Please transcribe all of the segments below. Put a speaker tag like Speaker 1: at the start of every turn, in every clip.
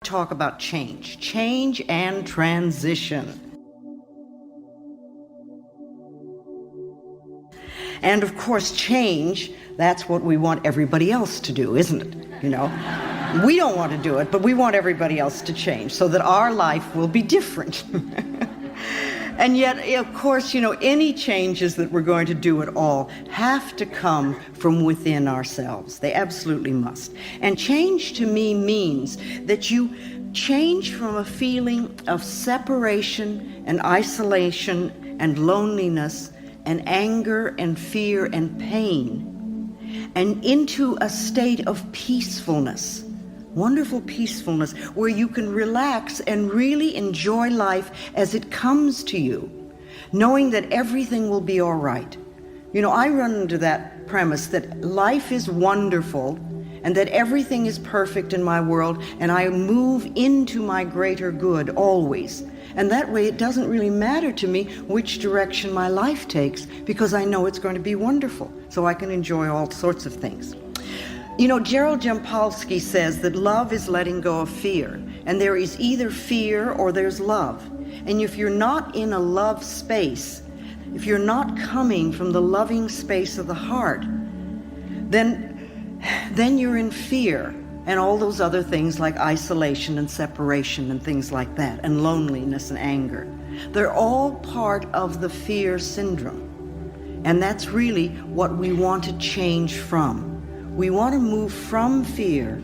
Speaker 1: talk about change and transition. And of course, change, that's what we want everybody else to do, isn't it? You know, we don't want to do it, but we want everybody else to change so that our life will be different. And yet, of course, you know, any changes that we're going to do at all have to come from within ourselves. They absolutely must. And change to me means that you change from a feeling of separation and isolation and loneliness and anger and fear and pain and into a state of peacefulness. Wonderful peacefulness where you can relax and really enjoy life as it comes to you, knowing that everything will be all right. You know, I run into that premise that life is wonderful and that everything is perfect in my world, and I move into my greater good always. And that way it doesn't really matter to me which direction my life takes, because I know it's going to be wonderful, so I can enjoy all sorts of things. You know, Gerald Jampolsky says that love is letting go of fear, and there is either fear or there's love. And if you're not in a love space, if you're not coming from the loving space of the heart, then you're in fear and all those other things like isolation and separation and things like that, and loneliness and anger. They're all part of the fear syndrome. And that's really what we want to change from. We want to move from fear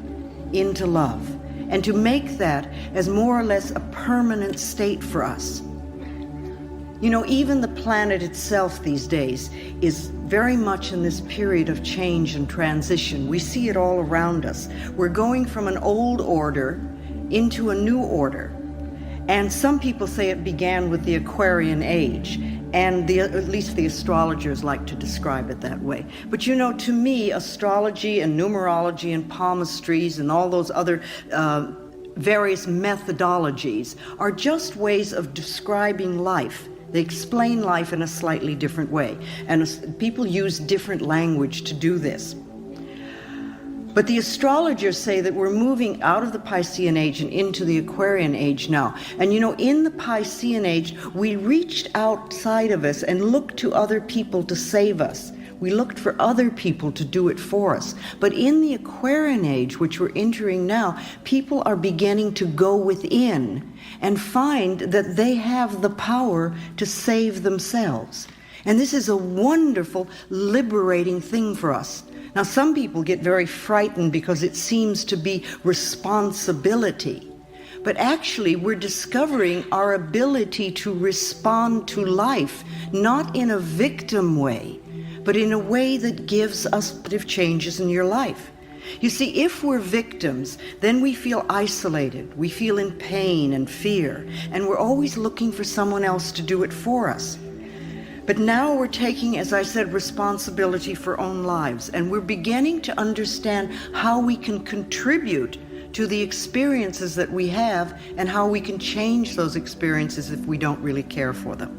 Speaker 1: into love, and to make that as more or less a permanent state for us. You know, even the planet itself these days is very much in this period of change and transition. We see it all around us. We're going from an old order into a new order. And some people say it began with the Aquarian age, and at least the astrologers like to describe it that way. But you know, to me, astrology and numerology and palmistries and all those other various methodologies are just ways of describing life. They explain life in a slightly different way, and people use different language to do this. But the astrologers say that we're moving out of the Piscean age and into the Aquarian age now. And you know, in the Piscean age, we reached outside of us and looked to other people to save us. We looked for other people to do it for us. But in the Aquarian age, which we're entering now, people are beginning to go within and find that they have the power to save themselves. And this is a wonderful, liberating thing for us. Now, some people get very frightened because it seems to be responsibility. But actually, we're discovering our ability to respond to life, not in a victim way, but in a way that gives us positive changes in your life. You see, if we're victims, then we feel isolated, we feel in pain and fear, and we're always looking for someone else to do it for us. But now we're taking, as I said, responsibility for our own lives, and we're beginning to understand how we can contribute to the experiences that we have and how we can change those experiences if we don't really care for them.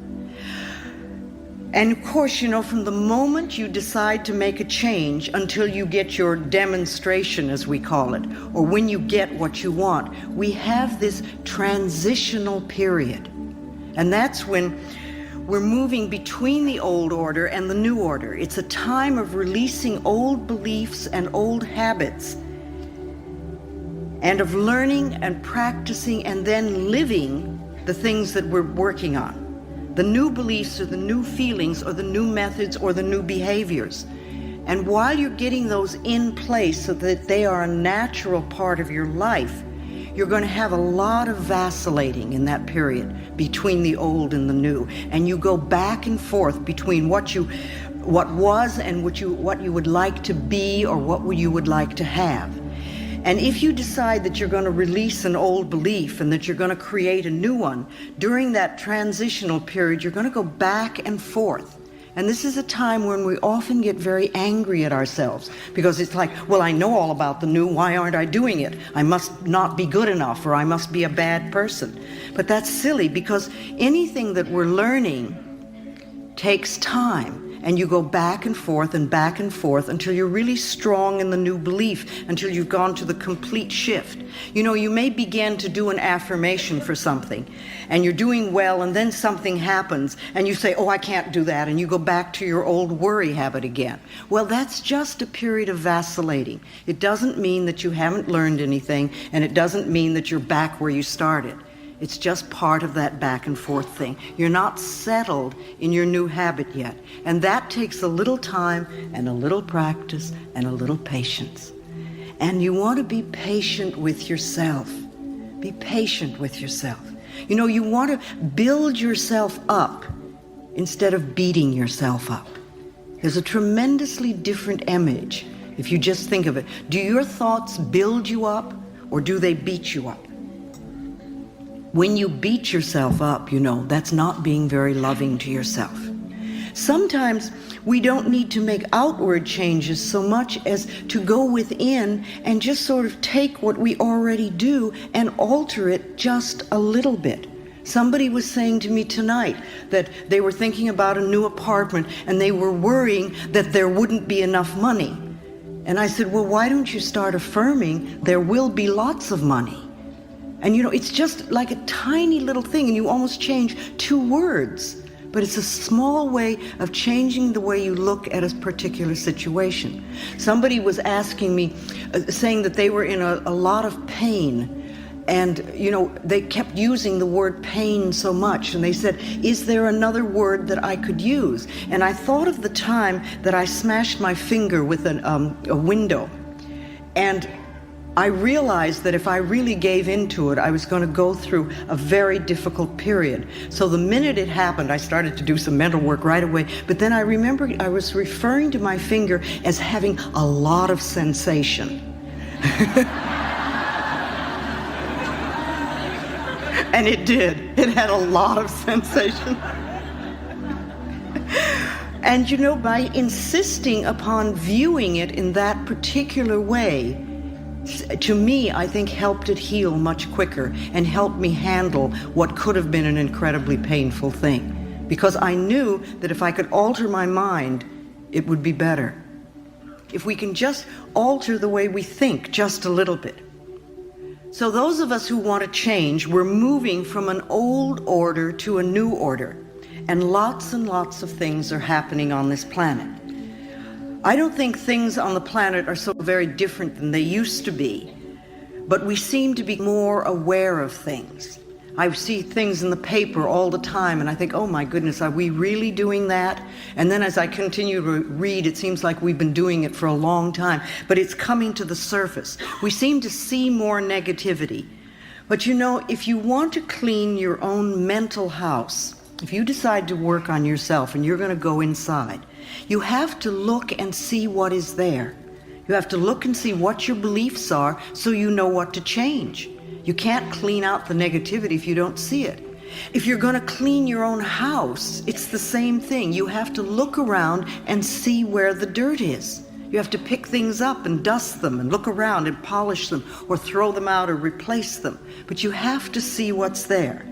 Speaker 1: And of course, you know, from the moment you decide to make a change until you get your demonstration, as we call it, or when you get what you want, we have this transitional period. And that's when we're moving between the old order and the new order. It's a time of releasing old beliefs and old habits, and of learning and practicing and then living the things that we're working on. The new beliefs or the new feelings or the new methods or the new behaviors. And while you're getting those in place so that they are a natural part of your life, you're going to have a lot of vacillating in that period between the old and the new. And you go back and forth between what was and what you would like to be or what you would like to have. And if you decide that you're going to release an old belief and that you're going to create a new one, during that transitional period, you're going to go back and forth. And this is a time when we often get very angry at ourselves, because it's like, well, I know all about the new, why aren't I doing it? I must not be good enough, or I must be a bad person. But that's silly, because anything that we're learning takes time. And you go back and forth until you're really strong in the new belief, until you've gone to the complete shift. You know, you may begin to do an affirmation for something, and you're doing well, and then something happens, and you say, oh, I can't do that, and you go back to your old worry habit again. Well, that's just a period of vacillating. It doesn't mean that you haven't learned anything, and it doesn't mean that you're back where you started. It's just part of that back and forth thing. You're not settled in your new habit yet. And that takes a little time and a little practice and a little patience. And you want to be patient with yourself. Be patient with yourself. You know, you want to build yourself up instead of beating yourself up. There's a tremendously different image if you just think of it. Do your thoughts build you up or do they beat you up? When you beat yourself up, you know, that's not being very loving to yourself. Sometimes we don't need to make outward changes so much as to go within and just sort of take what we already do and alter it just a little bit. Somebody was saying to me tonight that they were thinking about a new apartment and they were worrying that there wouldn't be enough money. And I said, well, why don't you start affirming there will be lots of money? And you know, it's just like a tiny little thing, and you almost change 2 words. But it's a small way of changing the way you look at a particular situation. Somebody was asking me, saying that they were in a lot of pain. And, you know, they kept using the word pain so much. And they said, is there another word that I could use? And I thought of the time that I smashed my finger with a window. And I realized that if I really gave into it, I was going to go through a very difficult period. So the minute it happened, I started to do some mental work right away. But then I remembered I was referring to my finger as having a lot of sensation. And it did. It had a lot of sensation. And you know, by insisting upon viewing it in that particular way, to me, I think helped it heal much quicker and helped me handle what could have been an incredibly painful thing. Because I knew that if I could alter my mind, it would be better. If we can just alter the way we think just a little bit. So those of us who want to change, we're moving from an old order to a new order. And lots of things are happening on this planet. I don't think things on the planet are so very different than they used to be, but we seem to be more aware of things. I see things in the paper all the time and I think, oh my goodness, are we really doing that? And then as I continue to read, it seems like we've been doing it for a long time, but it's coming to the surface. We seem to see more negativity. But you know, if you want to clean your own mental house, if you decide to work on yourself and you're going to go inside, you have to look and see what is there. You have to look and see what your beliefs are so you know what to change. You can't clean out the negativity if you don't see it. If you're going to clean your own house, it's the same thing. You have to look around and see where the dirt is. You have to pick things up and dust them and look around and polish them or throw them out or replace them. But you have to see what's there.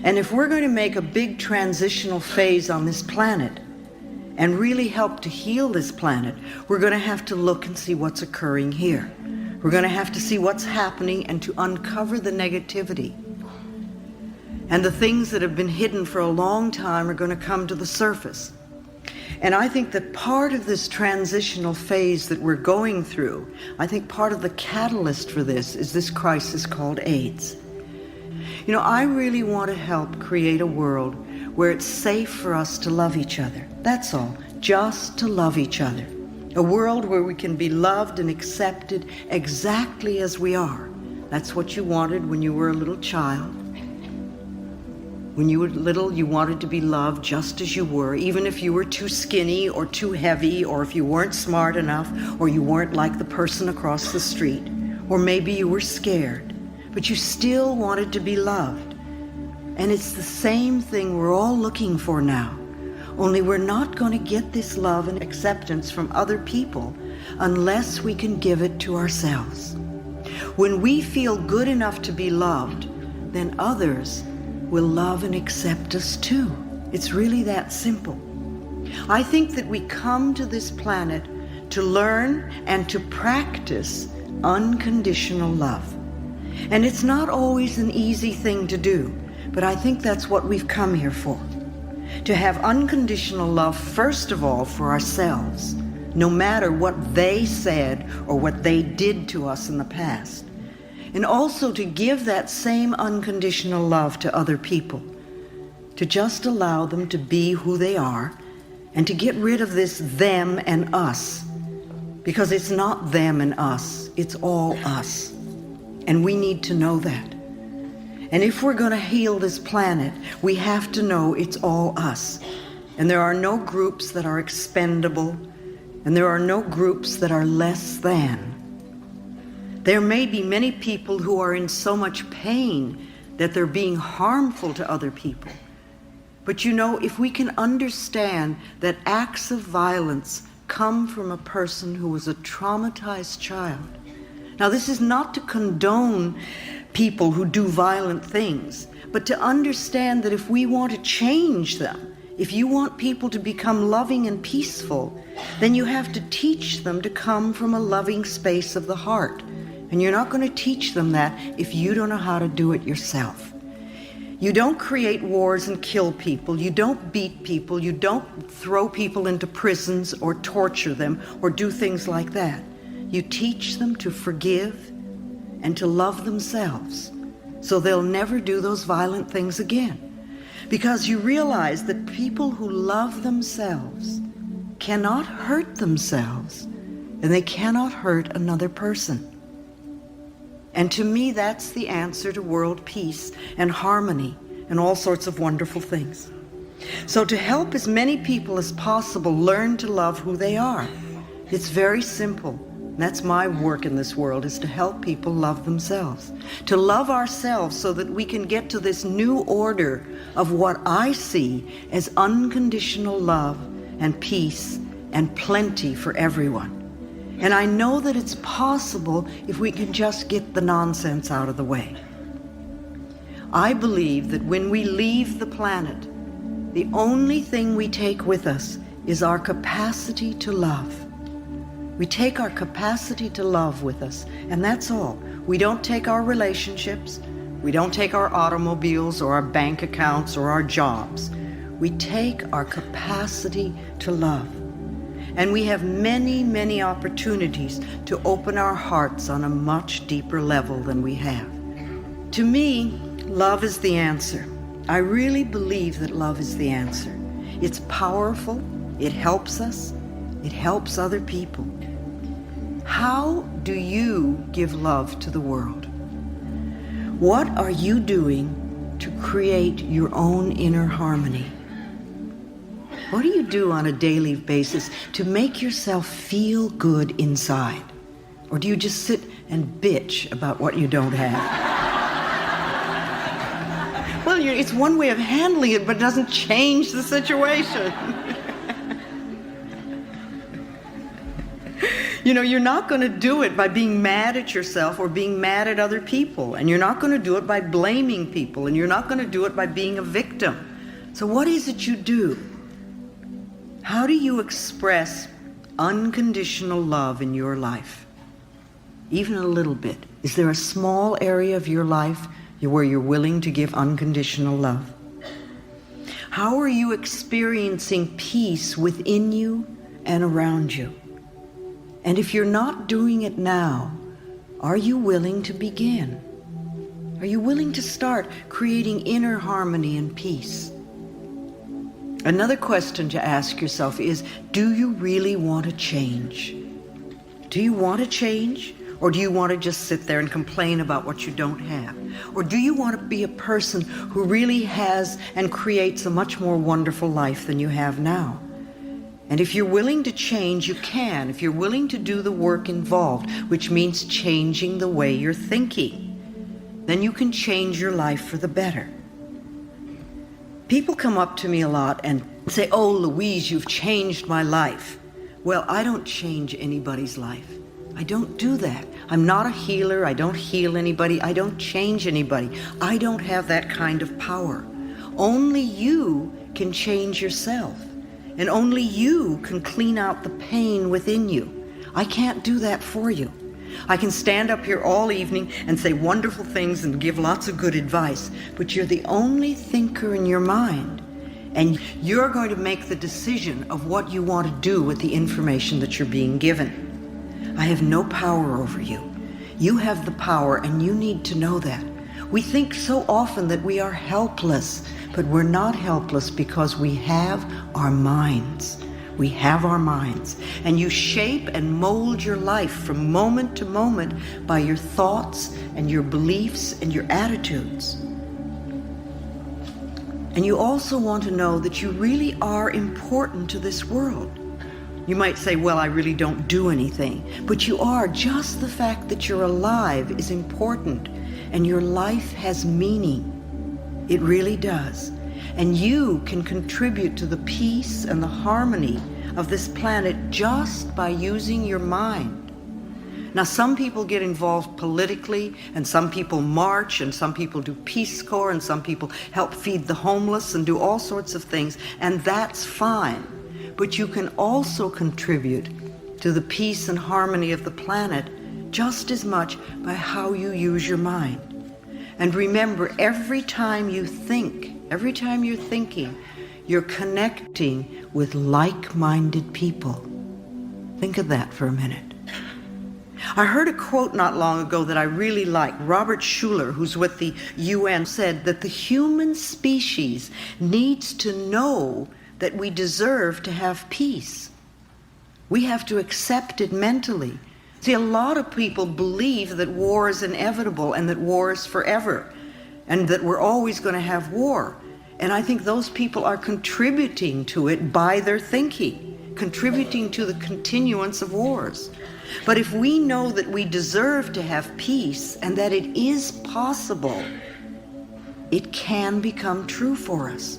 Speaker 1: And if we're going to make a big transitional phase on this planet and really help to heal this planet, we're going to have to look and see what's occurring here. We're going to have to see what's happening and to uncover the negativity. And the things that have been hidden for a long time are going to come to the surface. And I think that part of this transitional phase that we're going through, I think part of the catalyst for this is this crisis called AIDS. You know, I really want to help create a world where it's safe for us to love each other. That's all, just to love each other. A world where we can be loved and accepted exactly as we are. That's what you wanted when you were a little child. When you were little, you wanted to be loved just as you were, even if you were too skinny or too heavy, or if you weren't smart enough, or you weren't like the person across the street, or maybe you were scared, but you still wanted to be loved. And it's the same thing we're all looking for now, only we're not going to get this love and acceptance from other people unless we can give it to ourselves. When we feel good enough to be loved, then others will love and accept us too. It's really that simple. I think that we come to this planet to learn and to practice unconditional love. And it's not always an easy thing to do, but I think that's what we've come here for. To have unconditional love, first of all, for ourselves, no matter what they said or what they did to us in the past. And also to give that same unconditional love to other people, to just allow them to be who they are, and to get rid of this them and us, because it's not them and us, it's all us. And we need to know that. And if we're going to heal this planet, we have to know it's all us. And there are no groups that are expendable, and there are no groups that are less than. There may be many people who are in so much pain that they're being harmful to other people. But you know, if we can understand that acts of violence come from a person who was a traumatized child. Now, this is not to condone people who do violent things, but to understand that if we want to change them, if you want people to become loving and peaceful, then you have to teach them to come from a loving space of the heart. And you're not going to teach them that if you don't know how to do it yourself. You don't create wars and kill people. You don't beat people. You don't throw people into prisons or torture them or do things like that. You teach them to forgive and to love themselves so they'll never do those violent things again. Because you realize that people who love themselves cannot hurt themselves, and they cannot hurt another person. And to me, that's the answer to world peace and harmony and all sorts of wonderful things. So to help as many people as possible learn to love who they are, it's very simple. That's my work in this world, is to help people love themselves, to love ourselves so that we can get to this new order of what I see as unconditional love and peace and plenty for everyone. And I know that it's possible if we can just get the nonsense out of the way. I believe that when we leave the planet, the only thing we take with us is our capacity to love. We take our capacity to love with us, and that's all. We don't take our relationships. We don't take our automobiles or our bank accounts or our jobs. We take our capacity to love. And we have many, many opportunities to open our hearts on a much deeper level than we have. To me, love is the answer. I really believe that love is the answer. It's powerful. It helps us. It helps other people. How do you give love to the world? What are you doing to create your own inner harmony? What do you do on a daily basis to make yourself feel good inside? Or do you just sit and bitch about what you don't have? Well, it's one way of handling it, but it doesn't change the situation. You know, you're not going to do it by being mad at yourself or being mad at other people. And you're not going to do it by blaming people. And you're not going to do it by being a victim. So what is it you do? How do you express unconditional love in your life? Even a little bit. Is there a small area of your life where you're willing to give unconditional love? How are you experiencing peace within you and around you? And if you're not doing it now, are you willing to begin? Are you willing to start creating inner harmony and peace? Another question to ask yourself is, do you really want to change? Do you want to change? Or do you want to just sit there and complain about what you don't have? Or do you want to be a person who really has and creates a much more wonderful life than you have now? And if you're willing to change, you can. If you're willing to do the work involved, which means changing the way you're thinking, then you can change your life for the better. People come up to me a lot and say, "Oh, Louise, you've changed my life." Well, I don't change anybody's life. I don't do that. I'm not a healer. I don't heal anybody. I don't change anybody. I don't have that kind of power. Only you can change yourself. And only you can clean out the pain within you. I can't do that for you. I can stand up here all evening and say wonderful things and give lots of good advice, but you're the only thinker in your mind. And you're going to make the decision of what you want to do with the information that you're being given. I have no power over you. You have the power, and you need to know that. We think so often that we are helpless, but we're not helpless because we have our minds. We have our minds. And you shape and mold your life from moment to moment by your thoughts and your beliefs and your attitudes. And you also want to know that you really are important to this world. You might say, well, I really don't do anything. But you are. Just the fact that you're alive is important. And your life has meaning. It really does. And you can contribute to the peace and the harmony of this planet just by using your mind. Now, some people get involved politically, and some people march, and some people do Peace Corps, and some people help feed the homeless and do all sorts of things, and that's fine. But you can also contribute to the peace and harmony of the planet just as much by how you use your mind. And remember, every time you think, every time you're thinking, you're connecting with like-minded people. Think of that for a minute. I heard a quote not long ago that I really like. Robert Schuller, who's with the UN, said that the human species needs to know that we deserve to have peace. We have to accept it mentally. See, a lot of people believe that war is inevitable and that war is forever and that we're always going to have war. And I think those people are contributing to it by their thinking, contributing to the continuance of wars. But if we know that we deserve to have peace and that it is possible, it can become true for us.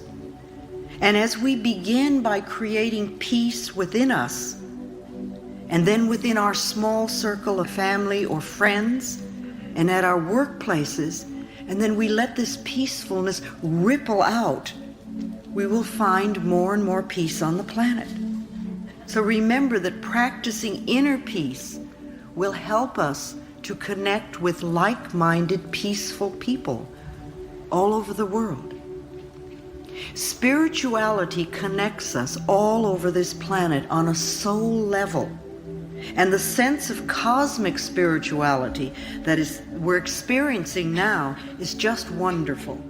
Speaker 1: And as we begin by creating peace within us, and then within our small circle of family or friends, and at our workplaces, and then we let this peacefulness ripple out, we will find more and more peace on the planet. So remember that practicing inner peace will help us to connect with like-minded, peaceful people all over the world. Spirituality connects us all over this planet on a soul level. And the sense of cosmic spirituality that we're experiencing now is just wonderful.